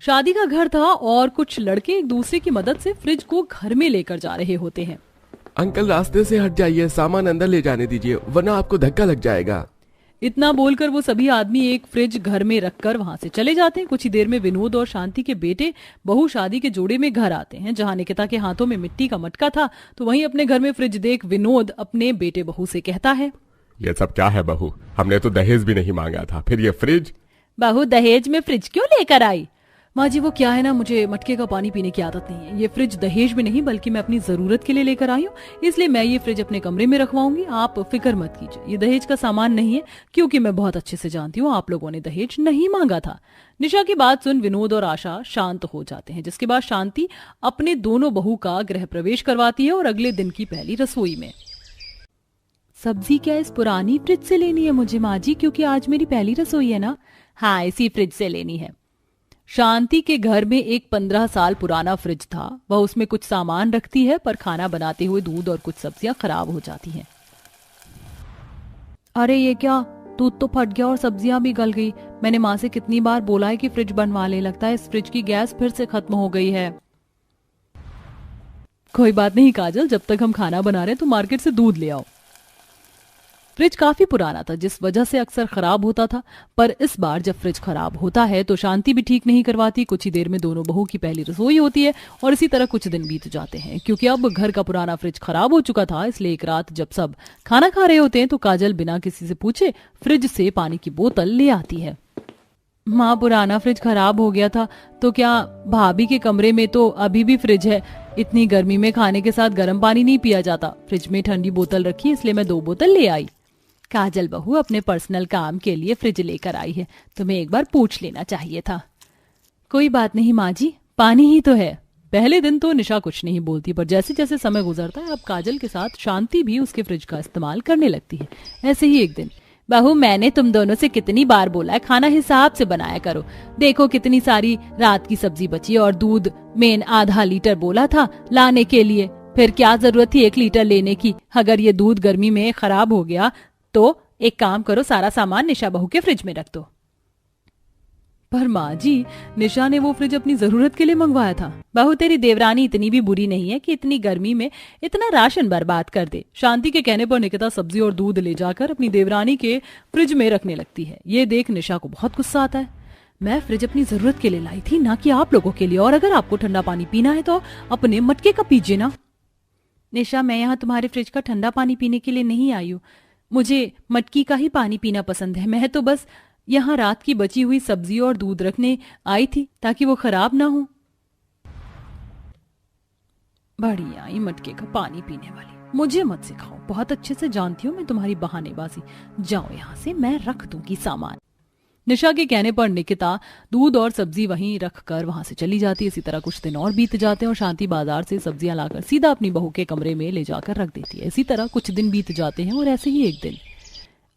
शादी का घर था और कुछ लड़के एक दूसरे की मदद से फ्रिज को घर में लेकर जा रहे होते हैं। अंकल रास्ते से हट जाइए, सामान अंदर ले जाने दीजिए वरना आपको धक्का लग जाएगा। इतना बोलकर वो सभी आदमी एक फ्रिज घर में रखकर वहां से चले जाते हैं। कुछ ही देर में विनोद और शांति के बेटे बहू शादी के जोड़े में घर आते हैं। जहां निकिता के हाथों में मिट्टी का मटका था तो वहीं अपने घर में फ्रिज देख विनोद अपने बेटे बहू से कहता है, ये सब क्या है बहू, हमने तो दहेज भी नहीं मांगा था, फिर ये फ्रिज। बहू दहेज में फ्रिज क्यों लेकर आई? माँ जी वो क्या है ना, मुझे मटके का पानी पीने की आदत नहीं है। ये फ्रिज दहेज में नहीं बल्कि मैं अपनी जरूरत के लिए लेकर आई हूँ, इसलिए मैं ये फ्रिज अपने कमरे में रखवाऊंगी। आप फिक्र मत कीजिए, ये दहेज का सामान नहीं है, क्योंकि मैं बहुत अच्छे से जानती हूँ आप लोगों ने दहेज नहीं मांगा था। निशा की बात सुन विनोद और आशा शांत हो जाते हैं, जिसके बाद शांति अपने दोनों बहू का गृह प्रवेश करवाती है और अगले दिन की पहली रसोई में। सब्जी क्या इस पुरानी फ्रिज से लेनी है मुझे माँ जी, क्योंकि आज मेरी पहली रसोई है ना। हाँ इसी फ्रिज से लेनी है। शांति के घर में एक 15 साल पुराना फ्रिज था। वह उसमें कुछ सामान रखती है पर खाना बनाते हुए दूध और कुछ सब्जियां खराब हो जाती हैं। अरे ये क्या, दूध तो फट गया और सब्जियां भी गल गई। मैंने माँ से कितनी बार बोला है कि फ्रिज बनवा ले, लगता है इस फ्रिज की गैस फिर से खत्म हो गई है। कोई बात नहीं काजल, जब तक हम खाना बना रहे हैं तो मार्केट से दूध ले आओ। फ्रिज काफी पुराना था जिस वजह से अक्सर खराब होता था, पर इस बार जब फ्रिज खराब होता है तो शांति भी ठीक नहीं करवाती। कुछ ही देर में दोनों बहू की पहली रसोई होती है और इसी तरह कुछ दिन बीत जाते हैं। क्योंकि अब घर का पुराना फ्रिज खराब हो चुका था, इसलिए एक रात जब सब खाना खा रहे होते हैं तो काजल बिना किसी से पूछे फ्रिज से पानी की बोतल ले आती है। माँ पुराना फ्रिज खराब हो गया था तो क्या भाभी के कमरे में तो अभी भी फ्रिज है? इतनी गर्मी में खाने के साथ गर्म पानी नहीं पिया जाता, फ्रिज में ठंडी बोतल रखी इसलिए मैं 2 बोतल ले आई। काजल बहू अपने पर्सनल काम के लिए फ्रिज लेकर आई है, तुम्हें एक बार पूछ लेना चाहिए था। कोई बात नहीं माँ जी, पानी ही तो है। पहले दिन तो निशा कुछ नहीं बोलती, पर जैसे जैसे समय गुजरता है अब काजल के साथ शांति भी उसके फ्रिज का इस्तेमाल करने लगती है। ऐसे ही एक दिन, बहू मैंने तुम दोनों से कितनी बार बोला है खाना हिसाब से बनाया करो, देखो कितनी सारी रात की सब्जी बची और दूध मेन आधा लीटर बोला था लाने के लिए, फिर क्या जरूरत थी 1 लीटर लेने की? अगर ये दूध गर्मी में खराब हो गया तो एक काम करो, सारा सामान निशा बहू के फ्रिज में रख दो। पर माँ जी, निशा ने वो फ्रिज अपनी जरूरत के लिए मंगवाया था। बहू तेरी देवरानी इतनी भी बुरी नहीं है कि इतनी गर्मी में इतना राशन बर्बाद कर दे। शांति के कहने पर निकिता सब्जी और दूध ले जाकर अपनी देवरानी के फ्रिज में रखने लगती है। ये देख निशा को बहुत गुस्सा आता है। मैं फ्रिज अपनी जरूरत के लिए लाई थी, ना कि आप लोगों के लिए, और अगर आपको ठंडा पानी पीना है तो अपने मटके का पीजिए ना। निशा मैं यहाँ तुम्हारे फ्रिज का ठंडा पानी पीने के लिए नहीं आई हूँ, मुझे मटकी का ही पानी पीना पसंद है। मैं तो बस यहाँ रात की बची हुई सब्जी और दूध रखने आई थी ताकि वो खराब ना हो। बड़ी आई मटके का पानी पीने वाली, मुझे मत सिखाओ, बहुत अच्छे से जानती हूँ मैं तुम्हारी बहानेबाजी। जाओ यहाँ से, मैं रख दूंगी सामान। निशा के कहने पर निकिता दूध और सब्जी वहीं रखकर वहां से चली जाती है। इसी तरह कुछ दिन और बीत जाते हैं और शांति बाजार से सब्जियां लाकर सीधा अपनी बहू के कमरे में ले जाकर रख देती है। इसी तरह कुछ दिन बीत जाते हैं और ऐसे ही एक दिन,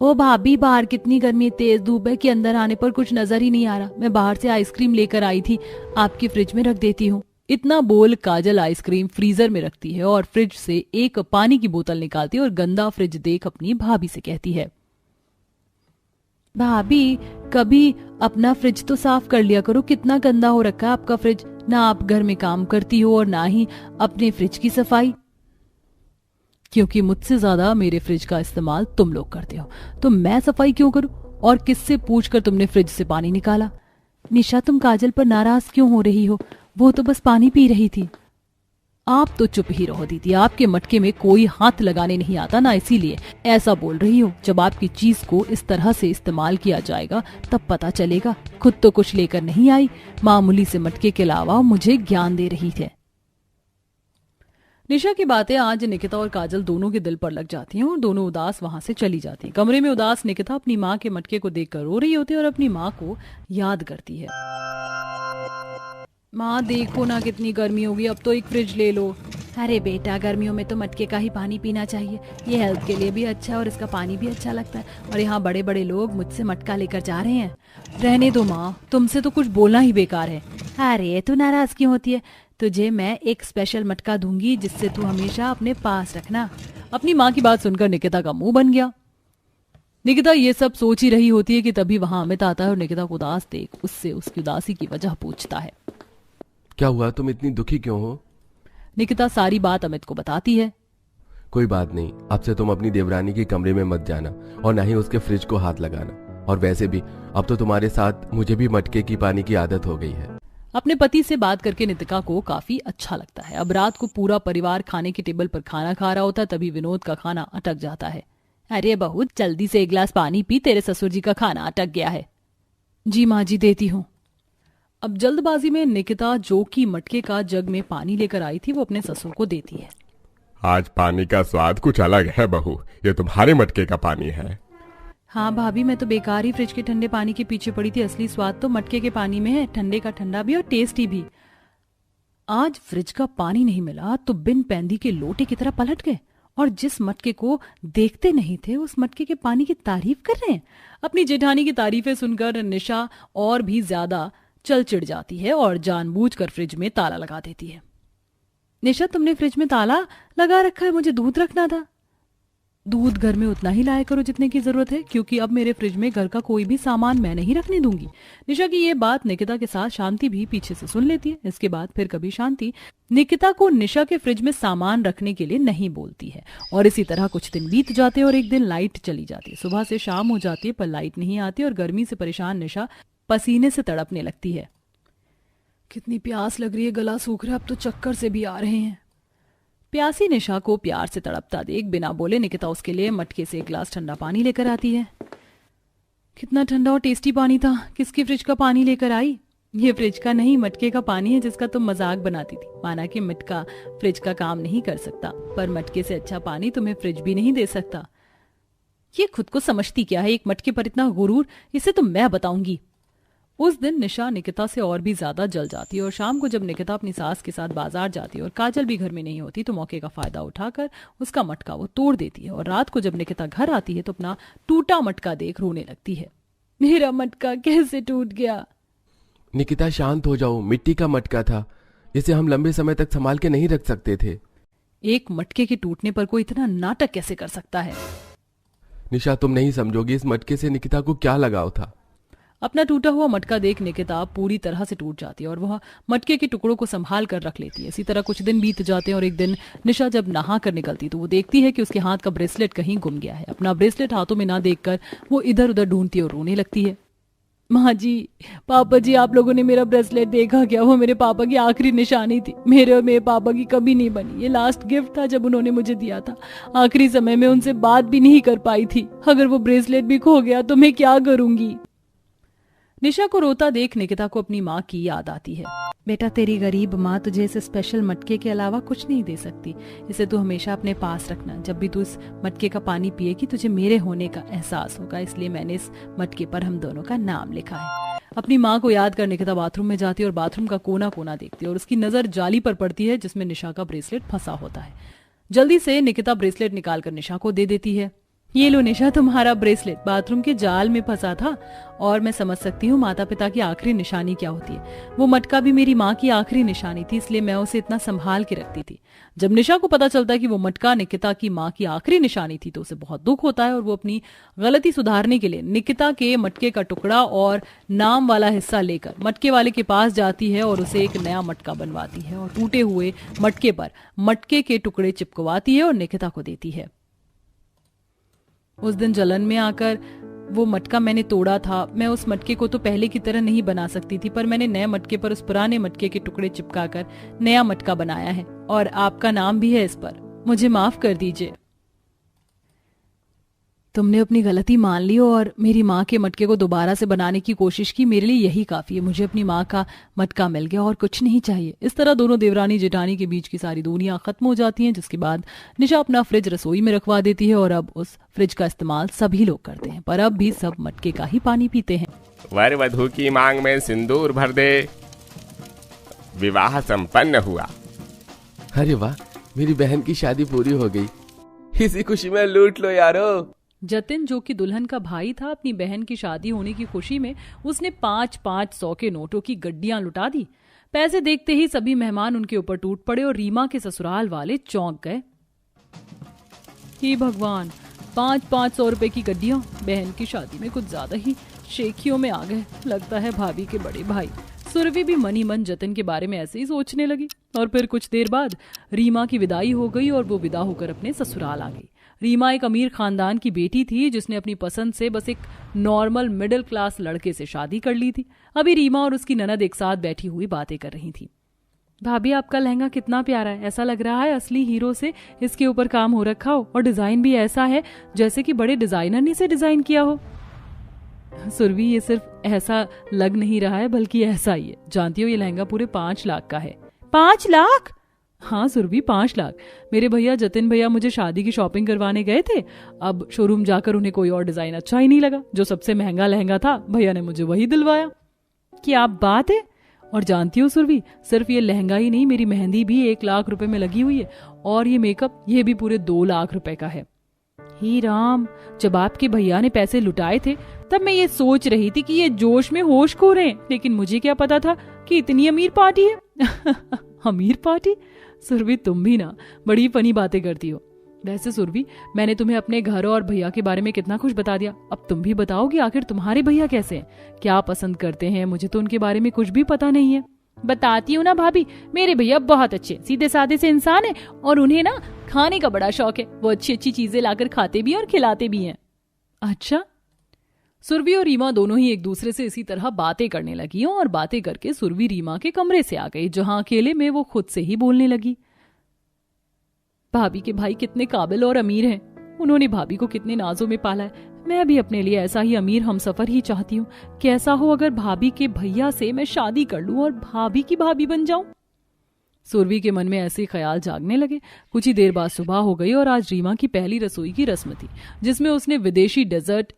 ओ भाभी बाहर कितनी गर्मी, तेज धूप है कि अंदर आने पर कुछ नजर ही नहीं आ रहा। मैं बाहर से आइसक्रीम लेकर आई थी, आपकी फ्रिज में रख देती हूँ। इतना बोल काजल आइसक्रीम फ्रीजर में रखती है और फ्रिज से एक पानी की बोतल निकालती है और गंदा फ्रिज देख अपनी भाभी से कहती है, भाभी कभी अपना फ्रिज तो साफ कर लिया करो, कितना गंदा हो रखा है आपका फ्रिज। ना आप घर में काम करती हो और ना ही अपने फ्रिज की सफाई। क्योंकि मुझसे ज्यादा मेरे फ्रिज का इस्तेमाल तुम लोग करते हो, तो मैं सफाई क्यों करूं? और किससे पूछकर तुमने फ्रिज से पानी निकाला? निशा तुम काजल पर नाराज क्यों हो रही हो? वो तो बस पानी पी रही थी। आप तो चुप ही रहो दीदी, आपके मटके में कोई हाथ लगाने नहीं आता ना, इसीलिए ऐसा बोल रही हो। जब आपकी चीज को इस तरह से इस्तेमाल किया जाएगा तब पता चलेगा। खुद तो कुछ लेकर नहीं आई, मामूली से मटके के अलावा मुझे ज्ञान दे रही थे। निशा की बातें आज निकिता और काजल दोनों के दिल पर लग जाती हैं और दोनों उदास वहां से चली जाती हैं। कमरे में उदास निकिता अपनी माँ के मटके को देखकर रो रही होती है और अपनी माँ को याद करती है। माँ देखो ना कितनी गर्मी होगी, अब तो एक फ्रिज ले लो। अरे बेटा गर्मियों में तो मटके का ही पानी पीना चाहिए, ये हेल्थ के लिए भी अच्छा है और इसका पानी भी अच्छा लगता है। और यहाँ बड़े बड़े लोग मुझसे मटका लेकर जा रहे हैं। रहने दो माँ, तुमसे तो कुछ बोलना ही बेकार है। अरे तू नाराज क्यों होती है? तुझे मैं एक स्पेशल मटका दूंगी जिससे तू हमेशा अपने पास रखना। अपनी माँ की बात सुनकर निकिता का मुंह बन गया। निकिता ये सब सोच ही रही होती है कि तभी वहां अमित आता है और निकिता को उदास देख उससे उसकी उदासी की वजह पूछता है। क्या हुआ, तुम इतनी दुखी क्यों हो? निकिता सारी बात अमित को बताती है। कोई बात नहीं, अब से तुम अपनी देवरानी के कमरे में मत जाना और ना ही उसके फ्रिज को हाथ लगाना। और वैसे भी अब तो तुम्हारे साथ मुझे भी मटके की पानी की आदत हो गई है। अपने पति से बात करके नितिका को काफी अच्छा लगता है। अब रात को पूरा परिवार खाने की टेबल पर खाना खा रहा होता है, तभी विनोद का खाना अटक जाता है। अरे बहू, जल्दी से एक गिलास पानी पी, तेरे ससुर जी का खाना अटक गया है। जी माँ जी, देती हूँ। अब जल्दबाजी में निकिता जो कि मटके का जग में पानी लेकर आई थी वो अपने ससुर को देती है। आज पानी का स्वाद कुछ अलग है बहू, ये तुम्हारे मटके का पानी है। हाँ भाभी, मैं तो बेकार ही फ्रिज के ठंडे पानी के पीछे पड़ी थी। असली स्वाद तो मटके के पानी में है, ठंडे का ठंडा भी और टेस्टी भी। आज फ्रिज का पानी नहीं मिला तो बिन पैंदी के लोटे की तरह पलट गए और जिस मटके को देखते नहीं थे उस मटके के पानी की तारीफ कर रहे हैं। अपनी जेठानी की तारीफें सुनकर निशा और भी ज्यादा चल चिढ़ जाती है और जानबूझकर फ्रिज में ताला लगा देती है। निशा, तुमने फ्रिज में ताला लगा रखा है, मुझे दूध रखना था। दूध घर में उतना ही लाया करो जितने की जरूरत है, क्योंकि अब मेरे फ्रिज में घर का कोई भी सामान मैं नहीं रखने दूंगी। निशा की ये बात निकिता के साथ शांति भी पीछे से सुन लेती है। इसके बाद फिर कभी शांति निकिता को निशा के फ्रिज में सामान रखने के लिए नहीं बोलती है। और इसी तरह कुछ दिन बीत जाते हैं और एक दिन लाइट चली जाती है। सुबह से शाम हो जाती है पर लाइट नहीं आती और गर्मी से परेशान निशा पसीने से तड़पने लगती है। कितनी प्यास लग रही है, गला सूख रहा है, अब तो चक्कर से भी आ रहे हैं। प्यासी निशा को प्यार से तड़पता देख बिना बोले निकिता उसके लिए मटके से एक गिलास ठंडा पानी लेकर आती है। कितना ठंडा और टेस्टी पानी था। किसकी फ्रिज का पानी लेकर आई? ये फ्रिज का नहीं, मटके का पानी है जिसका तुम मजाक बनाती थी। माना कि मटका फ्रिज का काम नहीं कर सकता, पर मटके से अच्छा पानी तुम्हें फ्रिज भी नहीं दे सकता। ये खुद को समझती क्या है, एक मटके पर इतना गुरूर, इसे तो मैं बताऊंगी। उस दिन निशा निकिता से और भी ज्यादा जल जाती है और शाम को जब निकिता अपनी सास के साथ बाजार जाती है और काजल भी घर में नहीं होती तो मौके का फायदा उठाकर उसका मटका वो तोड़ देती है। और रात को जब निकिता घर आती है तो अपना टूटा मटका देख रोने लगती है। मेरा मटका कैसे टूट गया? निकिता शांत हो जाओ, मिट्टी का मटका था, इसे हम लंबे समय तक संभाल के नहीं रख सकते थे। एक मटके के टूटने पर कोई इतना नाटक कैसे कर सकता है? निशा, तुम नहीं समझोगी इस मटके से निकिता को क्या लगाव था। अपना टूटा हुआ मटका देख निकिता पूरी तरह से टूट जाती है और वह मटके के टुकड़ों को संभाल कर रख लेती है। इसी तरह कुछ दिन बीत जाते हैं और एक दिन निशा जब नहा कर निकलती तो वो देखती है कि उसके हाथ का ब्रेसलेट कहीं गुम गया है। अपना ब्रेसलेट हाथों में ना देखकर वो इधर उधर ढूंढती और रोने लगती है। माँ जी, पापा जी, आप लोगों ने मेरा ब्रेसलेट देखा क्या? वो मेरे पापा की आखिरी निशानी थी। मेरे और मेरे पापा की कभी नहीं बनी। ये लास्ट गिफ्ट था जब उन्होंने मुझे दिया था। आखिरी समय में उनसे बात भी नहीं कर पाई थी। अगर वो ब्रेसलेट भी खो गया तो मैं क्या करूंगी? निशा को रोता देख निकिता को अपनी माँ की याद आती है। बेटा, तेरी गरीब माँ तुझे इस स्पेशल मटके के अलावा कुछ नहीं दे सकती। इसे तू हमेशा अपने पास रखना। जब भी तू इस मटके का पानी पिएगी तुझे मेरे होने का एहसास होगा, इसलिए मैंने इस मटके पर हम दोनों का नाम लिखा है। अपनी माँ को याद कर निकिता बाथरूम में जाती है और बाथरूम का कोना कोना देखती है और उसकी नजर जाली पर पड़ती है जिसमें निशा का ब्रेसलेट फंसा होता है। जल्दी से निकिता ब्रेसलेट निकालकर निशा को दे देती है। ये लो निशा, तुम्हारा ब्रेसलेट बाथरूम के जाल में फंसा था और मैं समझ सकती हूँ माता पिता की आखिरी निशानी क्या होती है। वो मटका भी मेरी माँ की आखिरी निशानी थी, इसलिए मैं उसे इतना संभाल के रखती थी। जब निशा को पता चलता है कि वो मटका निकिता की माँ की आखिरी निशानी थी तो उसे बहुत दुख होता है और वो अपनी गलती सुधारने के लिए निकिता के मटके का टुकड़ा और नाम वाला हिस्सा लेकर मटके वाले के पास जाती है और उसे एक नया मटका बनवाती है और टूटे हुए मटके पर मटके के टुकड़े चिपकवाती है और निकिता को देती है। उस दिन जलन में आकर, वो मटका मैंने तोड़ा था, मैं उस मटके को तो पहले की तरह नहीं बना सकती थी, पर मैंने नए मटके पर उस पुराने मटके के टुकड़े चिपकाकर नया मटका बनाया है और आपका नाम भी है इस पर। मुझे माफ कर दीजिए। तुमने अपनी गलती मान ली और मेरी माँ के मटके को दोबारा से बनाने की कोशिश की। मेरे लिए यही काफी है। मुझे अपनी माँ का मटका मिल गया और कुछ नहीं चाहिए। इस तरह दोनों देवरानी जेठानी के बीच की सारी दूरियां खत्म हो जाती हैं, जिसके बाद निशा अपना फ्रिज रसोई में रखवा देती है और अब उस फ्रिज का इस्तेमाल सभी लोग करते हैं, पर अब भी सब मटके का ही पानी पीते हैं। वर वधू की मांग में सिंदूर भर दे। विवाह संपन्न हुआ। अरे वाह, मेरी बहन की शादी पूरी हो गई। इसी खुशी में लूट लो यारो। जतिन, जो कि दुल्हन का भाई था, अपनी बहन की शादी होने की खुशी में उसने 5-5 के नोटों की गड्डियां लुटा दी। पैसे देखते ही सभी मेहमान उनके ऊपर टूट पड़े और रीमा के ससुराल वाले चौंक गए। हे भगवान, 500 रुपए की गड्डियां। बहन की शादी में कुछ ज्यादा ही शेखियों में आ गए, लगता है भाभी के बड़े भाई। सुरभि भी मन ही मन जतिन के बारे में ऐसे ही सोचने लगी। और फिर कुछ देर बाद रीमा की विदाई हो गई और वो विदा होकर अपने ससुराल आ गई। रीमा एक अमीर खानदान की बेटी थी जिसने अपनी पसंद से बस एक नॉर्मल मिडिल क्लास लड़के से शादी कर ली थी। अभी रीमा और उसकी ननद एक साथ बैठी हुई बातें कर रही थी। भाभी आपका लहंगा कितना प्यारा है, ऐसा लग रहा है असली हीरो से इसके ऊपर काम हो रखा हो, और डिजाइन भी ऐसा है जैसे कि बड़े डिजाइनर ने इसे डिजाइन किया हो। सुरभि, ये सिर्फ ऐसा लग नहीं रहा है बल्कि ऐसा ही है। जानती हो ये लहंगा पूरे 5 लाख का है। 5 लाख? हाँ सुरभि, 5 लाख। मेरे भैया जतिन भैया मुझे शादी की शॉपिंग करवाने गए थे। अब शोरूम जाकर उन्हें कोई और डिजाइन अच्छा ही नहीं लगा। जो सबसे महंगा लहंगा था भैया ने मुझे वही दिलवाया। क्या बात है। और जानती हो सुरभि, सिर्फ ये लहंगा ही नहीं, मेरी मेहंदी भी 1 लाख रुपए में लगी हुई है, और ये मेकअप ये भी पूरे 2 लाख रुपए का है। ही राम, जब आपके भैया ने पैसे लुटाए थे तब मैं ये सोच रही थी कि ये जोश में होश खो रहे हैं, लेकिन मुझे क्या पता था कि इतनी अमीर पार्टी है। अमीर पार्टी? सुरभि, तुम भी ना बड़ी फनी बातें करती हो। वैसे सुरभि, मैंने तुम्हें अपने घर और भैया के बारे में कितना कुछ बता दिया। अब तुम भी बताओ कि आखिर तुम्हारे भैया कैसे हैं, क्या पसंद करते हैं? मुझे तो उनके बारे में कुछ भी पता नहीं है। बताती हूँ ना भाभी, मेरे भैया बहुत अच्छे सीधे साधे से इंसान है, और उन्हें ना खाने का बड़ा शौक है। वो अच्छी अच्छी चीजें लाकर खाते भी और खिलाते भी हैं। अच्छा। सुरभि और रीमा दोनों ही एक दूसरे से इसी तरह बातें करने लगी, और बातें करके सुरभि रीमा के कमरे से आ गई, जहां अकेले में वो खुद से ही बोलने लगी। भाभी के भाई कितने काबिल और अमीर हैं। उन्होंने भाभी को कितने नाजों में पाला है। मैं भी अपने लिए ऐसा ही अमीर हमसफर ही चाहती हूँ। कैसा हो अगर भाभी के भैया से मैं शादी कर लूं और भाभी की भाभी बन जाऊं। सुरभि के मन में ऐसे ख्याल जागने लगे। कुछ ही देर बाद सुबह हो गई और आज रीमा की पहली रसोई की रस्म थी, जिसमें उसने विदेशी डेजर्ट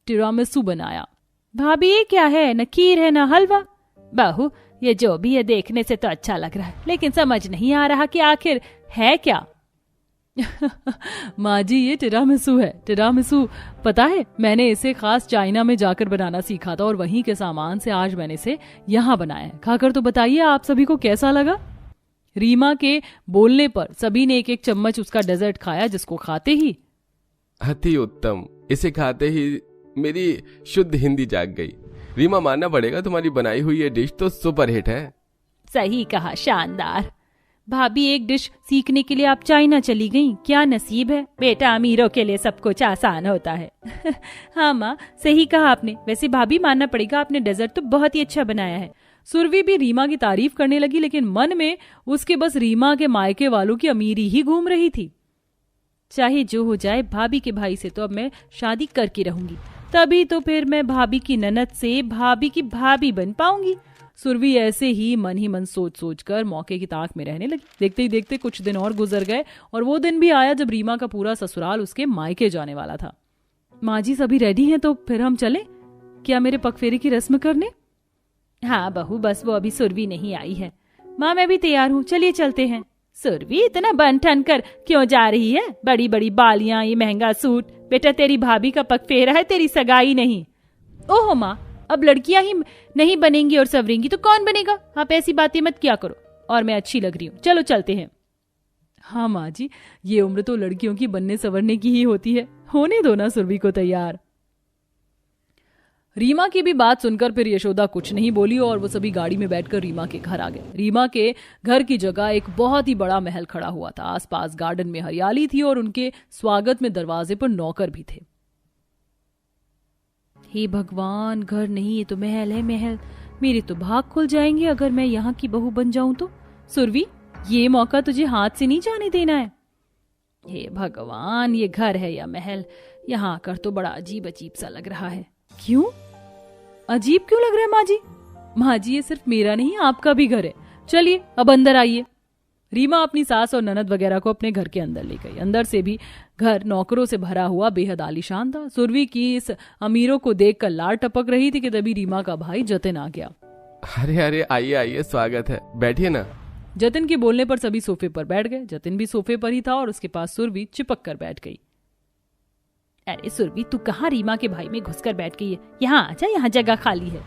टिरामिसू बनाया। भाभी ये क्या है, न खीर है न हलवा। बहू, ये जो भी है देखने से तो अच्छा लग रहा है, लेकिन समझ नहीं आ रहा कि आखिर है क्या। माँ जी, ये टिरामिसू है। टिरामिसू पता है, मैंने इसे खास चाइना में जाकर बनाना सीखा था, और वहीं के सामान से आज मैंने इसे यहाँ बनाया है। खाकर तो बताइए आप सभी को कैसा लगा। रीमा के बोलने पर सभी ने एक एक चम्मच उसका डेजर्ट खाया, जिसको खाते ही अति उत्तम, इसे खाते ही मेरी शुद्ध हिंदी जाग गई। रीमा, मानना पड़ेगा तुम्हारी बनाई हुई ये डिश तो सुपर हिट है। सही कहा, शानदार। भाभी, एक डिश सीखने के लिए आप चाइना चली गईं, क्या नसीब है। बेटा, अमीरों के लिए सब कुछ आसान होता है। हाँ माँ, सही कहा आपने। वैसे भाभी, मानना पड़ेगा आपने डेजर्ट तो बहुत ही अच्छा बनाया है। सुरभि भी रीमा की तारीफ करने लगी, लेकिन मन में उसके बस रीमा के मायके वालों की अमीरी ही घूम रही थी। चाहे जो हो जाए, भाभी के भाई से तो अब मैं शादी करके रहूंगी, तभी तो फिर मैं भाभी की ननद से भाभी की भाभी बन पाऊंगी। सुरभि ऐसे ही मन सोच सोच कर मौके की ताक में रहने लगी। देखते ही देखते कुछ दिन और गुजर गए, और वो दिन भी आया जब रीमा का पूरा ससुराल उसके मायके जाने वाला था। माँ जी, सभी रेडी हैं तो फिर हम चलें क्या मेरे पगफेरे की रस्म करने? हाँ बहू, बस वो अभी सुरभि नहीं आई है। माँ, मैं भी तैयार हूँ, चलिए चलते हैं। सुरभि, इतना बन ठन कर क्यों जा रही है? बड़ी बड़ी बालियां, ये महंगा सूट। बेटा, तेरी भाभी का पगफेरा है, तेरी सगाई नहीं। ओहो माँ, अब लड़कियां ही नहीं बनेंगी और सवरेंगी तो कौन बनेगा? आप ऐसी बातें मत किया करो, और मैं अच्छी लग रही हूँ, चलो चलते हैं। हाँ माँ जी, ये उम्र तो लड़कियों की बनने संवरने की ही होती है। होने दो ना सुरभि को तैयार। रीमा की भी बात सुनकर फिर यशोदा कुछ नहीं बोली, और वो सभी गाड़ी में बैठकर रीमा के घर आ गए। रीमा के घर की जगह एक बहुत ही बड़ा महल खड़ा हुआ था। आसपास गार्डन में हरियाली थी, और उनके स्वागत में दरवाजे पर नौकर भी थे। हे भगवान, घर नहीं, ये तो महल है महल। मेरे तो भाग खुल जाएंगे अगर मैं यहाँ की बहू बन जाऊं तो। सुरभि, ये मौका तुझे हाथ से नहीं जाने देना है। हे भगवान, ये घर है या महल? यहाँ आकर तो बड़ा अजीब अजीब सा लग रहा है। क्यों अजीब क्यों लग रहा है माँ जी? माँ जी, ये सिर्फ मेरा नहीं, आपका भी घर है। चलिए अब अंदर आइए। रीमा अपनी सास और ननद वगैरह को अपने घर के अंदर ले गई। अंदर से भी घर नौकरों से भरा हुआ बेहद आलीशान था। सुरभि की इस अमीरों को देखकर लार टपक रही थी कि तभी रीमा का भाई जतिन आ गया। अरे अरे, आइए आइए, स्वागत है, बैठिए ना। जतिन के बोलने पर सभी सोफे पर बैठ गए। जतिन भी सोफे पर ही था, और उसके पास सुरभि चिपक कर बैठ गई। अरे सुरभि, तू कहाँ रीमा के भाई में घुसकर बैठ गई है? यहाँ आजा, यहाँ जगह खाली है।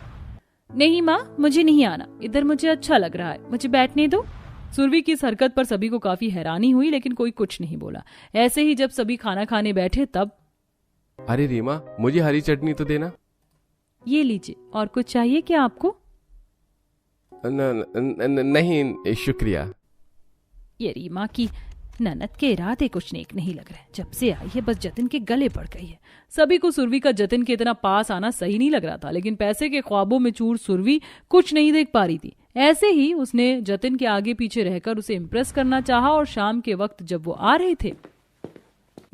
नहीं माँ, मुझे नहीं आना, इधर मुझे अच्छा लग रहा है, मुझे बैठने दो। सुरभि की इस हरकत पर सभी को काफी हैरानी हुई, लेकिन कोई कुछ नहीं बोला। ऐसे ही जब सभी खाना खाने बैठे तब, अरे रीमा, मुझे हरी चटनी तो देना। ये लीजिए, और कुछ चाहिए क्या आपको? नहीं शुक्रिया। ये रीमा की ननद के इरादे कुछ नेक नहीं लग रहे। जब से आई है बस जतिन के गले पड़ गई है। सभी को सुरभि का जतिन के इतना पास आना सही नहीं लग रहा था, लेकिन पैसे के ख्वाबों में चूर सुरभि कुछ नहीं देख पा रही थी। ऐसे ही उसने जतिन के आगे पीछे रहकर उसे इम्प्रेस करना चाहा, और शाम के वक्त जब वो आ रहे थे,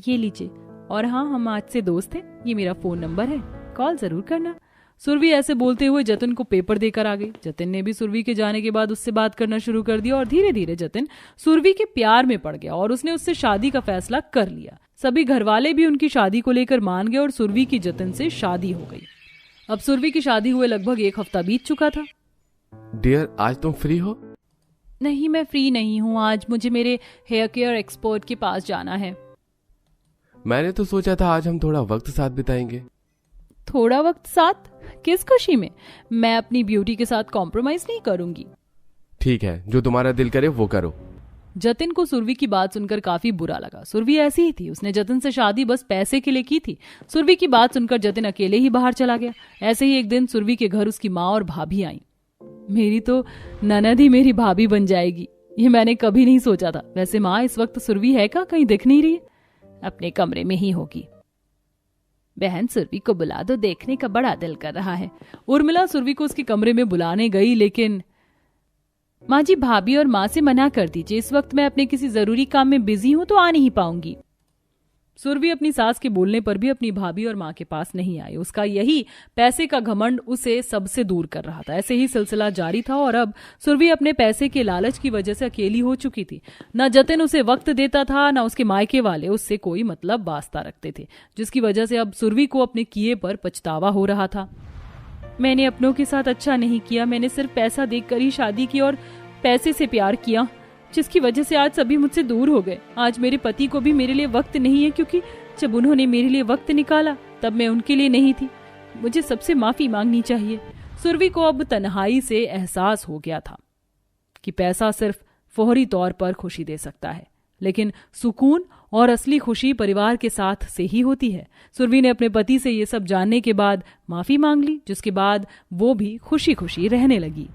ये लीजिए, और हाँ, हम आज से दोस्त हैं, ये मेरा फोन नंबर है, कॉल जरूर करना। सुरभि ऐसे बोलते हुए जतिन को पेपर देकर आ गई। जतिन ने भी सुरभि के जाने के बाद उससे बात करना शुरू कर दिया, और धीरे धीरे जतिन सुरभि के प्यार में पड़ गया और उसने उससे शादी का फैसला कर लिया। सभी घरवाले भी उनकी शादी को लेकर मान गए और सुरभि की जतिन से शादी हो गई। अब सुरभि की शादी हुए लगभग 1 हफ्ता बीत चुका था। डियर, आज तुम फ्री हो? नहीं, मैं फ्री नहीं हूँ। आज मुझे मेरे हेयर केयर एक्सपर्ट के पास जाना है। मैंने तो सोचा था आज हम थोड़ा वक्त साथ बिताएंगे। थोड़ा वक्त साथ? किस खुशी में? मैं अपनी ब्यूटी के साथ कॉम्प्रोमाइज नहीं करूंगी। ठीक है, जो तुम्हारा दिल करे वो करो। जतिन को सुरभि की बात सुनकर काफी बुरा लगा। सुरभि ऐसी ही थी, उसने जतिन से शादी बस पैसे के लिए की थी। सुरभि की बात सुनकर जतिन अकेले ही बाहर चला गया। ऐसे ही एक दिन सुरभि के घर उसकी माँ और भाभी आई। मेरी तो ननद ही मेरी भाभी बन जाएगी, ये मैंने कभी नहीं सोचा था। वैसे माँ, इस वक्त सुरभि है का? कहीं दिख नहीं रही? अपने कमरे में ही होगी। बहन, सुरभि को बुला दो, देखने का बड़ा दिल कर रहा है। उर्मिला सुरभि को उसके कमरे में बुलाने गई, लेकिन माँ जी, भाभी और माँ से मना कर दीजिए, इस वक्त मैं अपने किसी जरूरी काम में बिजी हूं तो आ नहीं पाऊंगी। सुरभि अपनी सास के बोलने पर भी अपनी भाभी और माँ के पास नहीं आई। उसका यही पैसे का घमंड उसे सबसे दूर कर रहा था। ऐसे ही सिलसिला जारी था, और अब सुरभि अपने पैसे के लालच की वजह से अकेली हो चुकी थी। न जतिन उसे वक्त देता था, न उसके मायके वाले उससे कोई मतलब वास्ता रखते थे, जिसकी वजह से अब सुरभि को अपने किए पर पछतावा हो रहा था। मैंने अपनों के साथ अच्छा नहीं किया। मैंने सिर्फ पैसा देखकर ही शादी की और पैसे से प्यार किया, जिसकी वजह से आज सभी मुझसे दूर हो गए। आज मेरे पति को भी मेरे लिए वक्त नहीं है, क्योंकि जब उन्होंने मेरे लिए वक्त निकाला तब मैं उनके लिए नहीं थी। मुझे सबसे माफी मांगनी चाहिए। सुरभि को अब तन्हाई से एहसास हो गया था कि पैसा सिर्फ फौरी तौर पर खुशी दे सकता है, लेकिन सुकून और असली खुशी परिवार के साथ से ही होती है। सुरभि ने अपने पति से ये सब जानने के बाद माफी मांग ली, जिसके बाद वो भी खुशी खुशी रहने लगी।